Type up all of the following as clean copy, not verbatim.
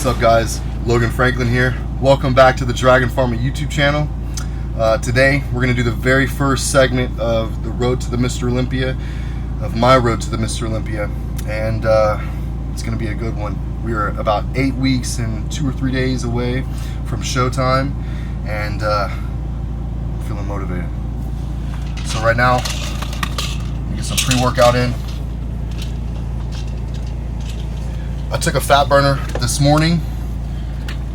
What's up guys, Logan Franklin here. Welcome back to the Dragon Pharma YouTube channel. Today we're going to do the very first segment of the road to the Mr. Olympia, of my road to the Mr. Olympia, and it's going to be a good one. We are about 8 weeks and 2 or 3 days away from showtime, and I'm feeling motivated. So right now, we get some pre-workout in. I took a fat burner this morning.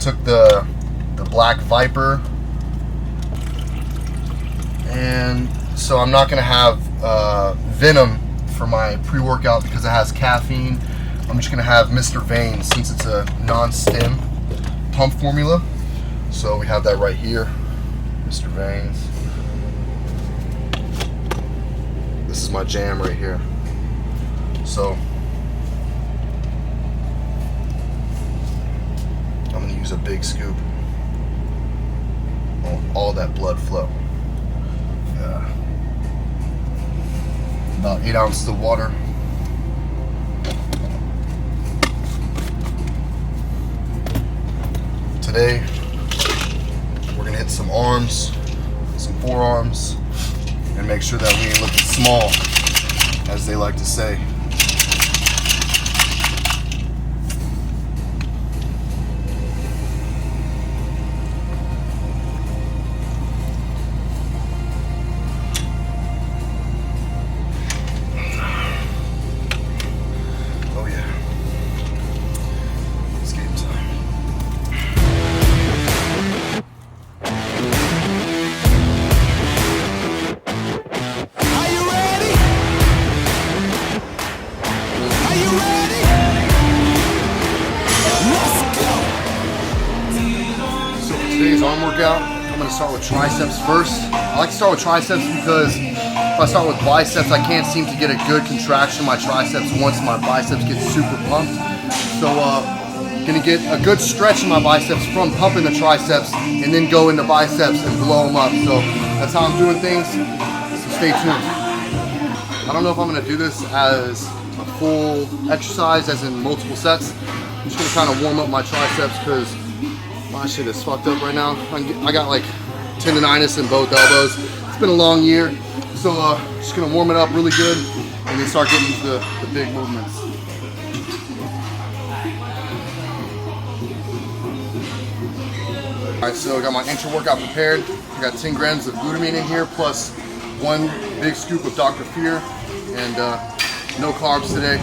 Took the Black Viper, and so I'm not gonna have Venom for my pre-workout because it has caffeine. I'm just gonna have Mr. Veins since it's a non-stim pump formula. So we have that right here, Mr. Veins. This is my jam right here. So I'm gonna use a big scoop. All that blood flow. About 8 ounces of water. Today, we're gonna hit some arms, some forearms, and make sure that we ain't looking small, as they like to say. Today's arm workout, I'm going to start with triceps first. I like to start with triceps because if I start with biceps, I can't seem to get a good contraction in my triceps once my biceps get super pumped. So going to get a good stretch in my biceps from pumping the triceps and then go into biceps and blow them up. So that's how I'm doing things, so stay tuned. I don't know if I'm going to do this as a full exercise, as in multiple sets. I'm just going to kind of warm up my triceps because my shit is fucked up right now. I got like tendonitis in both elbows. It's been a long year, so just gonna warm it up really good and then start getting into the big movements. All right, so I got my intra workout prepared. I got 10 grams of glutamine in here, plus 1 big scoop of Dr. Fear, and no carbs today.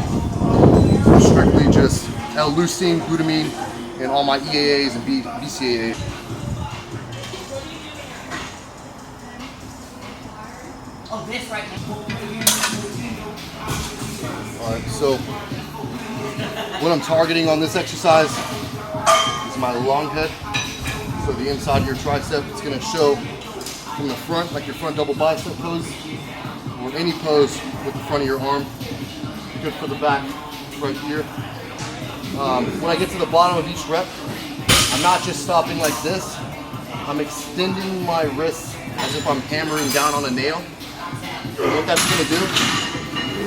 So strictly just L-leucine, glutamine, and all my EAAs and BCAAs. Oh, this right now. Alright, so what I'm targeting on this exercise is my long head. So the inside of your tricep, it's going to show from the front, like your front double bicep pose, or any pose with the front of your arm. Good for the back, right here. When I get to the bottom of each rep, I'm not just stopping like this. I'm extending my wrists as if I'm hammering down on a nail. And what that's going to do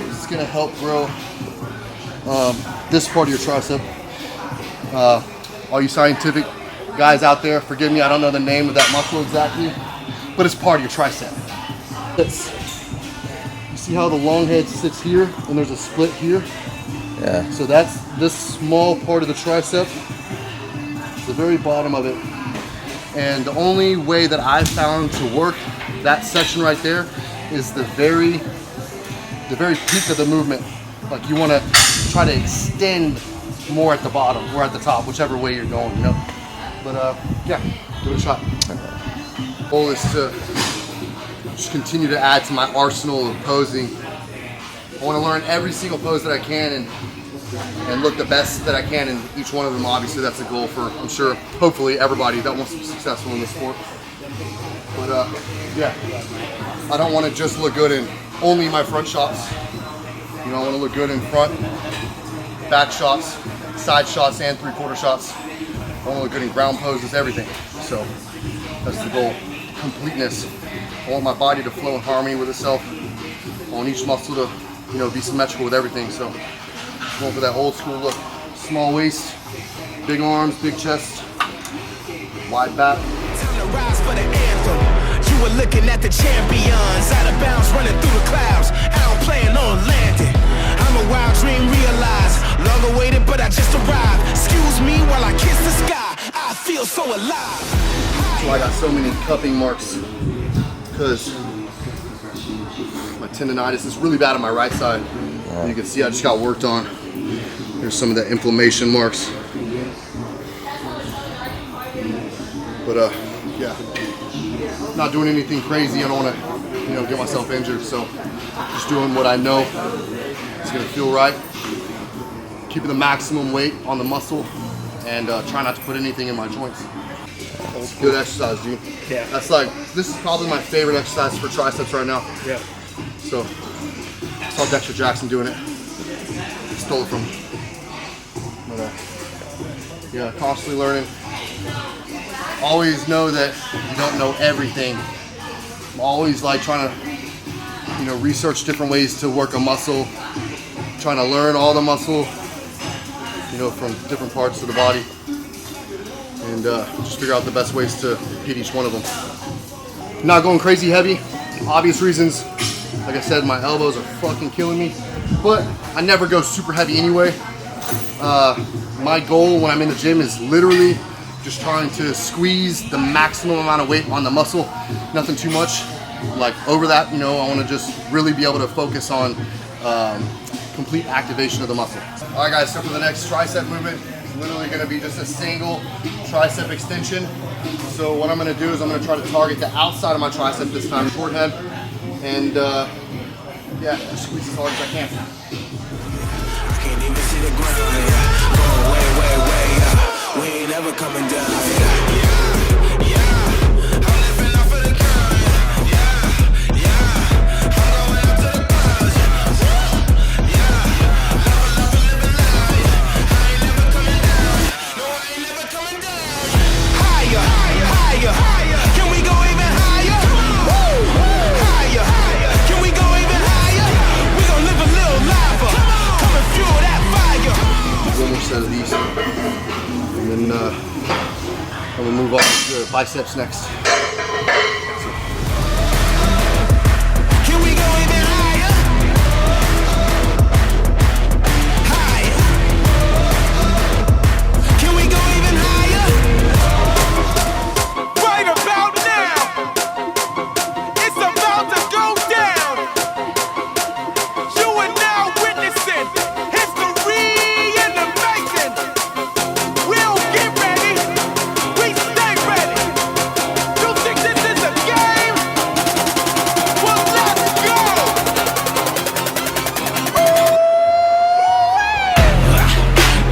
is it's going to help grow this part of your tricep. All you scientific guys out there, forgive me, I don't know the name of that muscle exactly, but it's part of your tricep. You see how the long head sits here and there's a split here? Yeah. So that's this small part of the tricep, the very bottom of it. And the only way that I've found to work that section right there is the very peak of the movement. Like you want to try to extend more at the bottom or at the top, whichever way you're going, you know. But yeah, give it a shot. The goal is to just continue to add to my arsenal of posing. I want to learn every single pose that I can and look the best that I can in each one of them. Obviously, that's a goal for, I'm sure, hopefully everybody that wants to be successful in the sport. But yeah, I don't want to just look good in only my front shots. You know, I want to look good in front, back shots, side shots, and 3/4 shots. I want to look good in ground poses, everything. So that's the goal, completeness. I want my body to flow in harmony with itself. I want each muscle to, you know, be symmetrical with everything. So going for that old school look, small waist, big arms, big chest, wide back. Time to rise for the anthem. You were looking at the champions, out of bounds, running through the clouds. I don't plan on landing. I'm a wild dream realized, long awaited, but I just arrived. Excuse me while I kiss the sky. I feel so alive. So I got so many cupping marks because my tendonitis is really bad on my right side. You can see I just got worked on. Here's some of the inflammation marks. But yeah, not doing anything crazy. I don't want to, get myself injured. So just doing what I know is gonna feel right. Keeping the maximum weight on the muscle and try not to put anything in my joints. That's good exercise, dude. Yeah. That's like, this is probably my favorite exercise for triceps right now. Yeah. So I saw Dexter Jackson doing it. Stole it from him. But, yeah, constantly learning. Always know that you don't know everything. I'm always like trying to, research different ways to work a muscle. Trying to learn all the muscle, from different parts of the body. And just figure out the best ways to hit each one of them. Not going crazy heavy, obvious reasons. Like I said, my elbows are fucking killing me, but I never go super heavy anyway. My goal when I'm in the gym is literally just trying to squeeze the maximum amount of weight on the muscle, nothing too much. Like over that, I want to just really be able to focus on complete activation of the muscle. All right guys, so for the next tricep movement, it's literally gonna be just a single tricep extension. So what I'm gonna do is I'm gonna try to target the outside of my tricep this time, short head, and yeah, just squeeze as hard as I can. I can't even see the ground. Going way, way, way up. We ain't ever coming down. Set of these, and then I'm gonna move on to the biceps next. Can we go even higher? Higher. Can we go even higher? Right about now, it's about to go down. You are now witnessing history.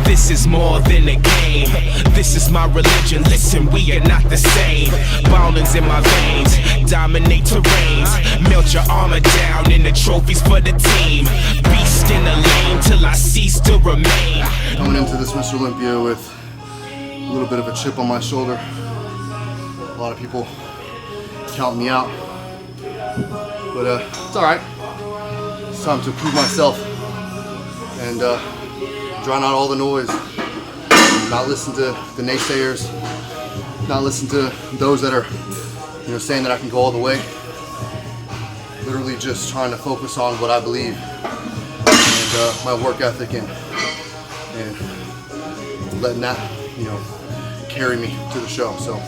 This is more than a game. This is my religion. Listen, we are not the same. Balling's in my veins, dominate terrains. Melt your armor down in the trophies for the team. Beast in the lane till I cease to remain. Coming into this Mr. Olympia with a little bit of a chip on my shoulder. A lot of people count me out, but it's all right. It's time to prove myself and drown out all the noise. Not listen to the naysayers. Not listen to those that are, saying that I can go all the way. Literally just trying to focus on what I believe and my work ethic and letting that, carry me to the show. So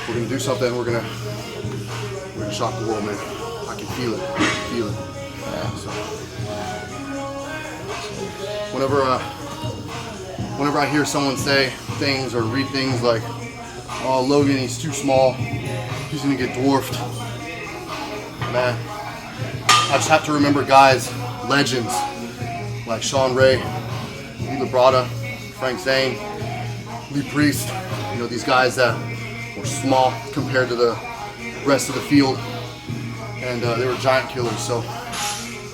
we're gonna do something. We're gonna shock the world, man. I can feel it. Yeah, so whenever I hear someone say things or read things like, "Oh, Logan, he's too small. He's gonna get dwarfed," man, I just have to remember guys, legends like Sean Ray, Lee Labrada, Frank Zane, Lee Priest. These guys that were small compared to the rest of the field, and they were giant killers. So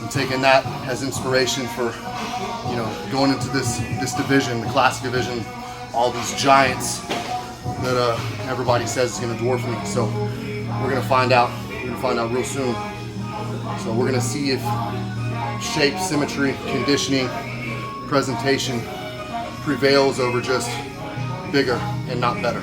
I'm taking that as inspiration for, going into this division, the classic division, all these giants that everybody says is going to dwarf me. So we're going to find out. We're going to find out real soon. So we're going to see if shape, symmetry, conditioning, presentation prevails over just bigger and not better.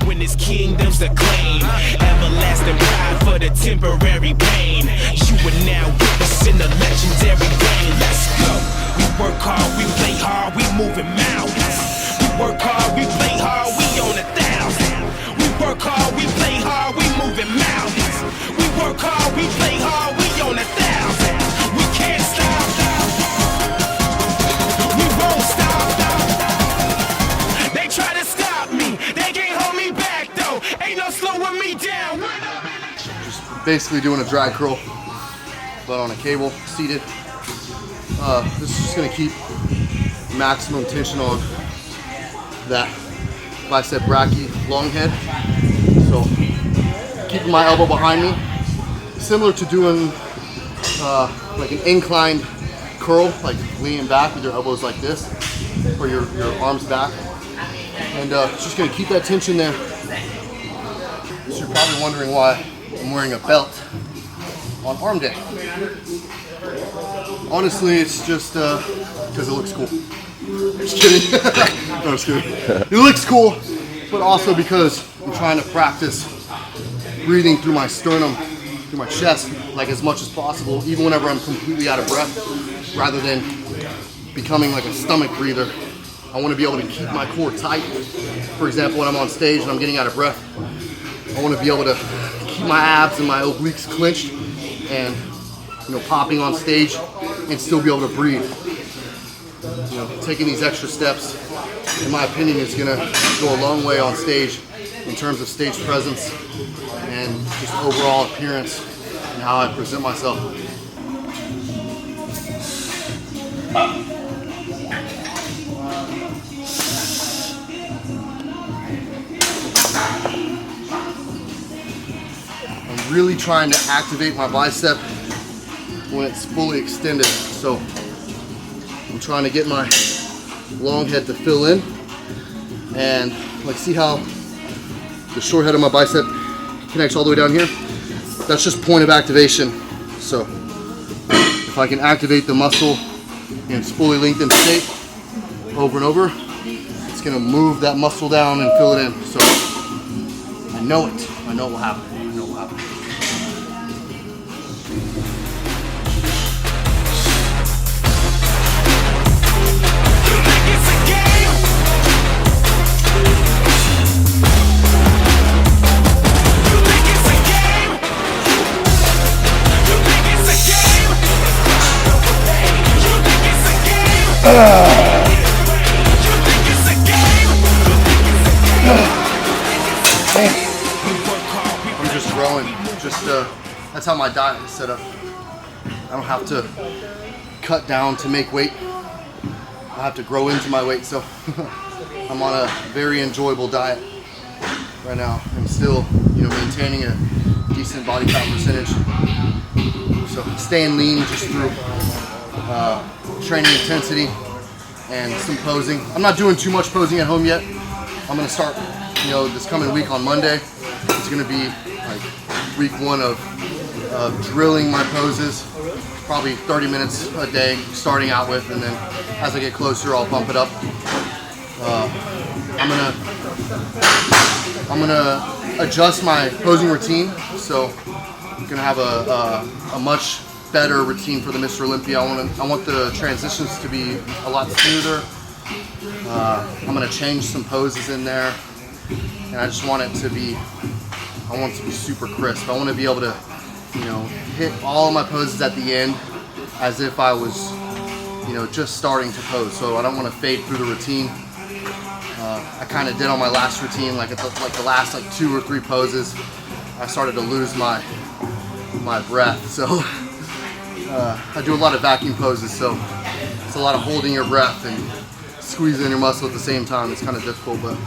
When his kingdom's acclaimed, everlasting pride for the temporary pain. You are now witnessing the legendary reign. Let's go. We work hard, we play hard, we moving mountains. We work hard, we play hard, we on 1,000. We work hard, we play hard, we moving mountains. We work hard, we play hard, we on 1,000. We can't stop. We won't stop. They try to stop me. They can't hold me back though. Ain't no slowing me down. Just basically doing a drag curl, but on a cable, seated. This is just gonna keep maximum tension on that bicep brachii long head. So keeping my elbow behind me, similar to doing like an inclined curl, like leaning back with your elbows like this, or your arms back. And just gonna keep that tension there. So you're probably wondering why I'm wearing a belt on arm day. Honestly, it's just because it looks cool. Just kidding. No, just kidding. It looks cool, but also because I'm trying to practice breathing through my sternum, through my chest, like as much as possible, even whenever I'm completely out of breath, rather than becoming like a stomach breather. I want to be able to keep my core tight. For example, when I'm on stage and I'm getting out of breath, I want to be able to keep my abs and my obliques clenched and, you know, popping on stage and still be able to breathe. You know, taking these extra steps, in my opinion, is going to go a long way on stage in terms of stage presence and just overall appearance and how I present myself. I'm really trying to activate my bicep when it's fully extended. So I'm trying to get my long head to fill in, and like, see how the short head of my bicep connects all the way down here? That's just point of activation. So if I can activate the muscle in its fully lengthened state over and over, it's gonna move that muscle down and fill it in. So I know it. I know it will happen. I know it will happen. I'm just growing. That's how my diet is set up. I don't have to cut down to make weight. I have to grow into my weight. So I'm on a very enjoyable diet right now. I'm still, you know, maintaining a decent body fat percentage. So staying lean just through training intensity and some posing. I'm not doing too much posing at home yet. I'm gonna start, you know, this coming week on Monday. It's gonna be like week one of drilling my poses, probably 30 minutes a day starting out with, and then as I get closer, I'll bump it up. I'm gonna adjust my posing routine, so I'm gonna have a much better routine for the Mr. Olympia. I want the transitions to be a lot smoother. I'm gonna change some poses in there, and I just want it to be, I want it to be super crisp. I want to be able to, you know, hit all of my poses at the end as if I was, you know, just starting to pose. So I don't want to fade through the routine. I kind of did on my last routine, like the last 2 or 3 poses, I started to lose my breath. So I do a lot of vacuum poses, so it's a lot of holding your breath and squeezing your muscle at the same time. It's kind of difficult, but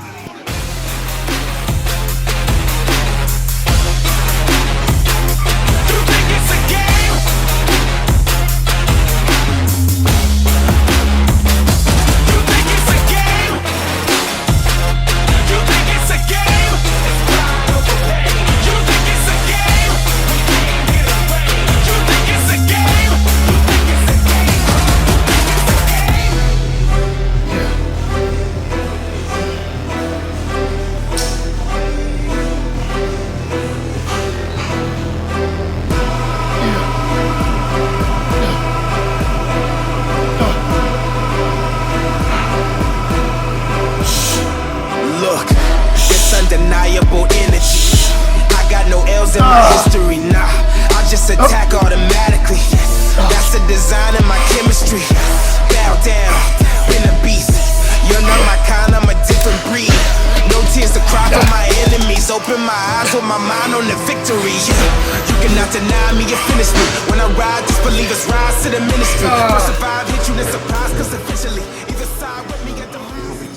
open my eyes with my mind on the victory. Yeah. You cannot deny me, you finish me. When I ride, just believe us, rise to the ministry. First survive, hit you, then surprise, cause eventually either side with me at the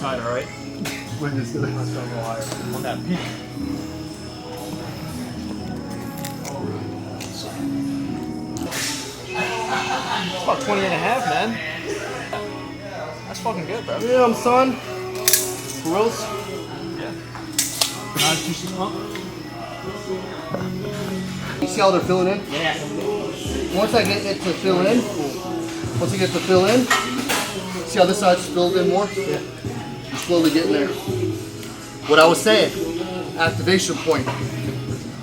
Tight, all right? When this Let's go a little higher on that peak. It's about 20 and a half, man. That's fucking good, bro. Yeah, son. For reals? Yeah. Nice juicy pump. You see how they're filling in? Yeah. Once I get it to fill in, see how this side's filled in more? Yeah. You're slowly getting there. What I was saying, activation point.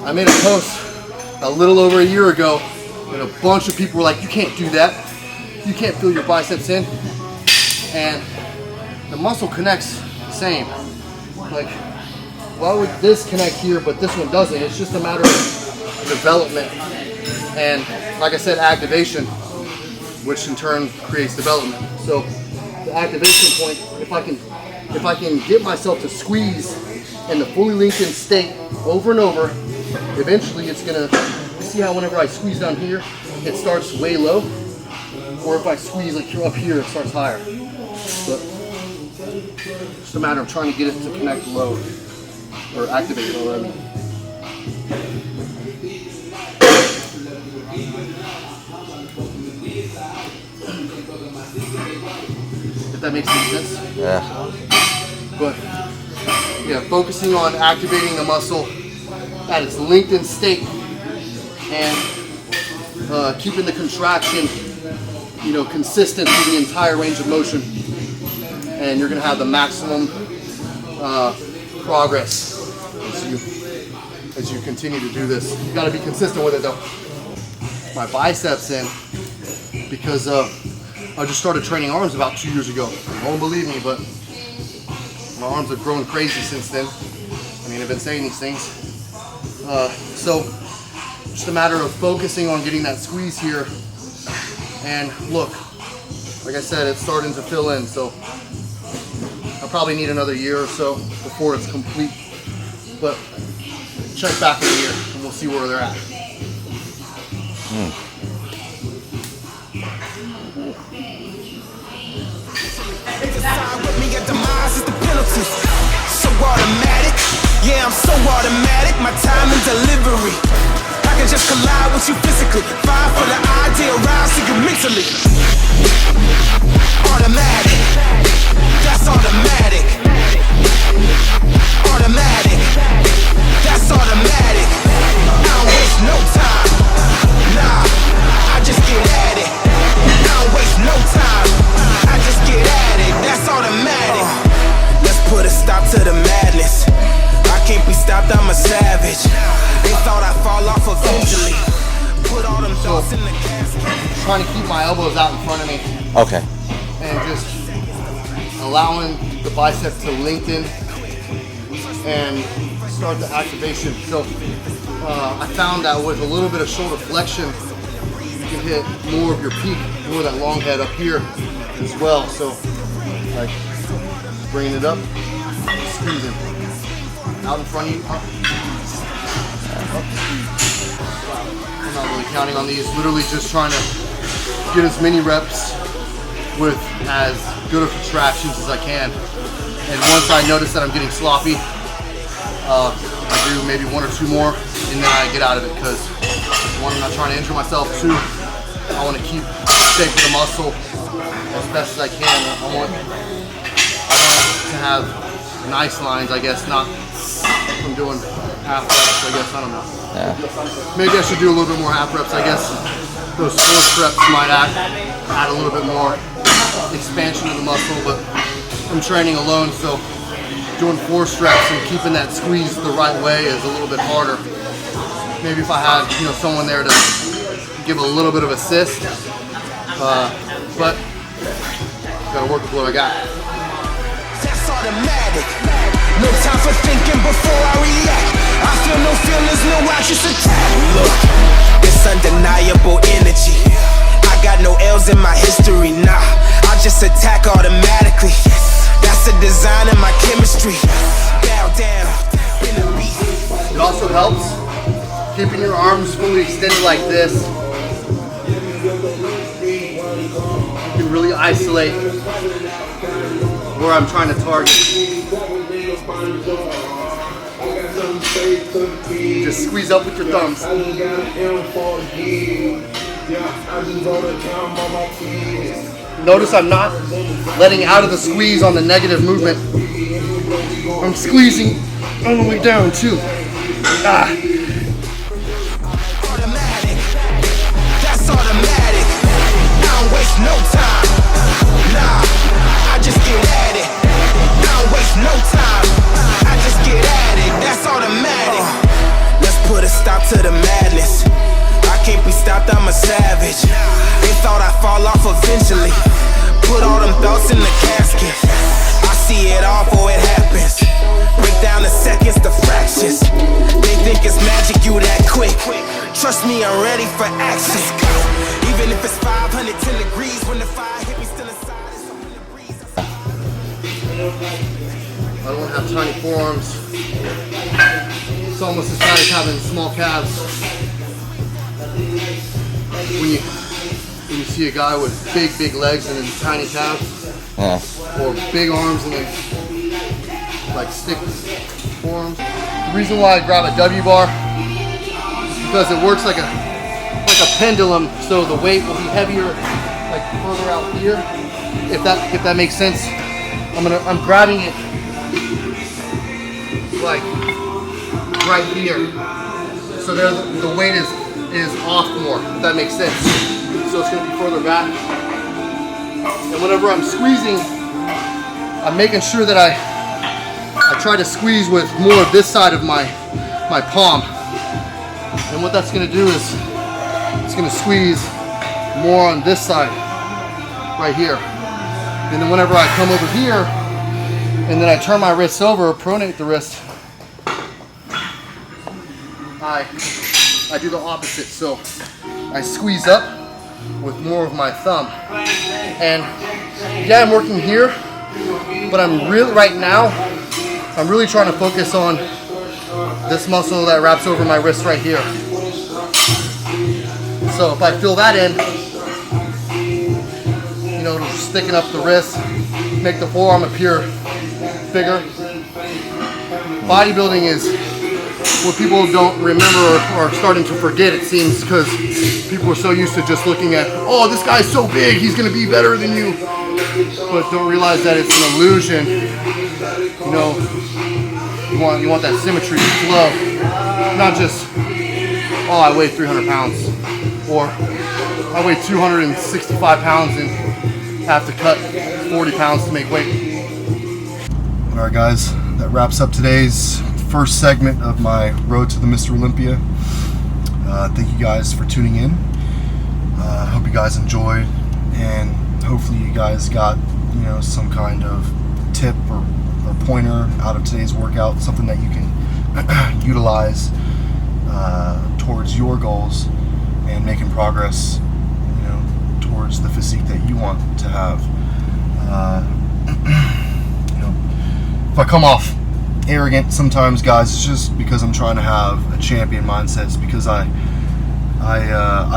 I made a post a little over a year ago, and a bunch of people were like, you can't do that. You can't fill your biceps in. And the muscle connects the same. Like, why would this connect here, but this one doesn't? It's just a matter of development. And like I said, activation, which in turn creates development. So the activation point, if I can get myself to squeeze in the fully lengthened state over and over, eventually it's gonna, you see how whenever I squeeze down here, it starts way low? Or if I squeeze like up here, it starts higher. But it's just a matter of trying to get it to connect low, or activate low, I mean. If that makes any sense? Yeah. But yeah, focusing on activating the muscle at its lengthened state and keeping the contraction, you know, consistent through the entire range of motion, and you're gonna have the maximum progress as you continue to do this. You gotta be consistent with it though. My biceps in because I just started training arms about 2 years ago. Won't believe me, but my arms have grown crazy since then. I mean, I've been saying these things. So just a matter of focusing on getting that squeeze here. And look, like I said, it's starting to fill in, so I'll probably need another year or so before it's complete. But check back in a year and we'll see where they're at. with me at demise is the penalty. So automatic, yeah, I'm so automatic. My time and delivery, I can just collide with you physically. Fight for the idea, rise to you mentally. Automatic, that's automatic. Automatic, that's automatic. I don't waste no time. Nah, I just get at it. I don't waste no time. I just get at it. That's automatic. Let's put a stop to the madness. I can't be stopped, I'm a savage. They thought I'd fall off eventually. Put all them thoughts in the casket. Trying to keep my elbows out in front of me. Okay. And just allowing the biceps to lengthen and start the activation. So I found that with a little bit of shoulder flexion, you can hit more of your peak, more of that long head up here as well. So like bringing it up, squeezing out in front of you, up, squeeze. I'm not really counting on these, literally just trying to get as many reps with as good of contractions as I can. And once I notice that I'm getting sloppy, I do maybe 1 or 2 more, and then I get out of it because one, I'm not trying to injure myself. 2, I want to keep shape of the muscle as best as I can. I want to have nice lines, I guess, not from doing half reps, I guess, I don't know. Yeah. Maybe I should do a little bit more half reps, I guess. Those force reps might add a little bit more expansion of the muscle, but I'm training alone, so doing force reps and keeping that squeeze the right way is a little bit harder. Maybe if I had, you know, someone there to give a little bit of assist, but gotta work with what I got. That's automatic. No time for thinking before I react. I feel no feelings, no righteous attack. Look, it's undeniable energy. I got no L's in my history, nah. I just attack automatically. That's the design of my chemistry. Bow down, in the beat. helps. Keeping your arms fully extended like this. You can really isolate where I'm trying to target. Just squeeze up with your thumbs. Notice I'm not letting out of the squeeze on the negative movement. I'm squeezing all the way down too. Ah. Automatic, that's automatic. I don't waste no time. Nah, I just get at it. I don't waste no time. I just get at it. That's automatic. Let's put a stop to the madness. I can't be stopped, I'm a savage. They thought I'd fall off eventually. Put all them thoughts in the casket. I see it all before it happens. Break down the seconds to fractions. They think it's magic, you that quick. Trust me, I'm ready for action. Even if it's 510 degrees, when the fire hit me still inside, it's up in the breeze. I don't have tiny forearms. It's almost as bad as having small calves. When you see a guy with big legs and then tiny calves, or big arms and then like stick forearms. The reason why I grab a W bar is because it works like a pendulum, so the weight will be heavier like further out here. If that makes sense. I'm grabbing it like right here. So there the weight is off more, if that makes sense. So it's gonna be further back. And whenever I'm squeezing, I'm making sure that I try to squeeze with more of this side of my palm. And what that's gonna do is it's gonna squeeze more on this side, right here. And then whenever I come over here, and then I turn my wrists over, pronate the wrist, I do the opposite. So I squeeze up with more of my thumb. And yeah, I'm working here, but I'm really, right now, I'm really trying to focus on this muscle that wraps over my wrist right here. So if I fill that in, you know, it'll just thicken up the wrist, make the forearm appear bigger. Bodybuilding is what people don't remember or are starting to forget, it seems, because people are so used to just looking at, oh, this guy's so big, he's gonna be better than you. But don't realize that it's an illusion. You know, you want that symmetry, flow, not just, oh, I weigh 300 pounds, or I weigh 265 pounds and have to cut 40 pounds to make weight. All right, guys, that wraps up today's first segment of my road to the Mr. Olympia. Thank you guys for tuning in. Hope you guys enjoyed, and hopefully you guys got, you know, some kind of tip or pointer out of today's workout, something that you can utilize towards your goals and making progress, you know, towards the physique that you want to have. You know, if I come off arrogant sometimes, guys, it's just because I'm trying to have a champion mindset. It's because I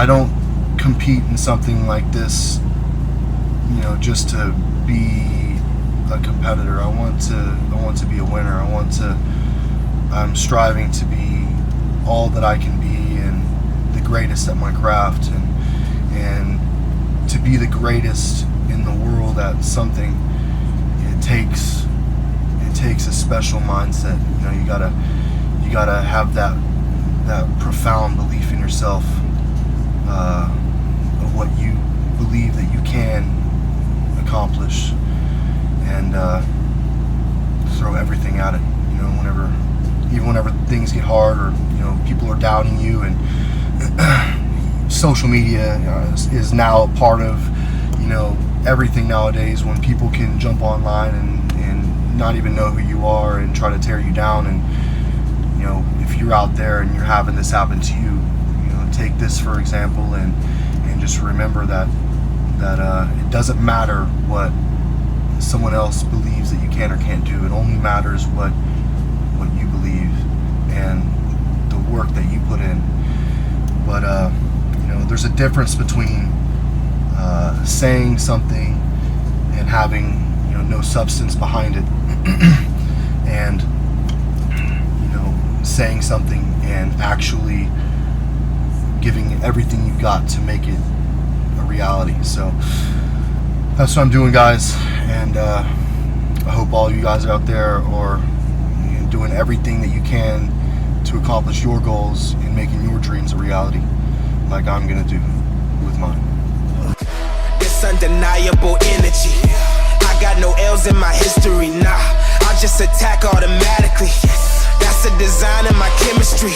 don't compete in something like this, you know, just to be a competitor. I want to be a winner. I'm striving to be all that I can be and the greatest at my craft, and to be the greatest in the world at something, it takes a special mindset. You know, you gotta have that profound belief in yourself, of what you believe that you can accomplish, and throw everything at it. You know, whenever things get hard, or, you know, people are doubting you, and social media is now a part of, you know, everything nowadays, when people can jump online and not even know who you are and try to tear you down. And, you know, if you're out there and you're having this happen to you, you know, take this for example, and just remember that it doesn't matter what someone else believes that you can or can't do. It only matters what you believe, and the work that you put in. But you know, there's a difference between saying something and having, you know, no substance behind it, and, you know, saying something and actually giving everything you got to make it a reality. So that's what I'm doing, guys, and I hope all you guys out there are, you know, doing everything that you can to accomplish your goals and making your dreams a reality, like I'm gonna do with mine. This undeniable energy. I got no L's in my history, nah. I just attack automatically. That's the design of my chemistry.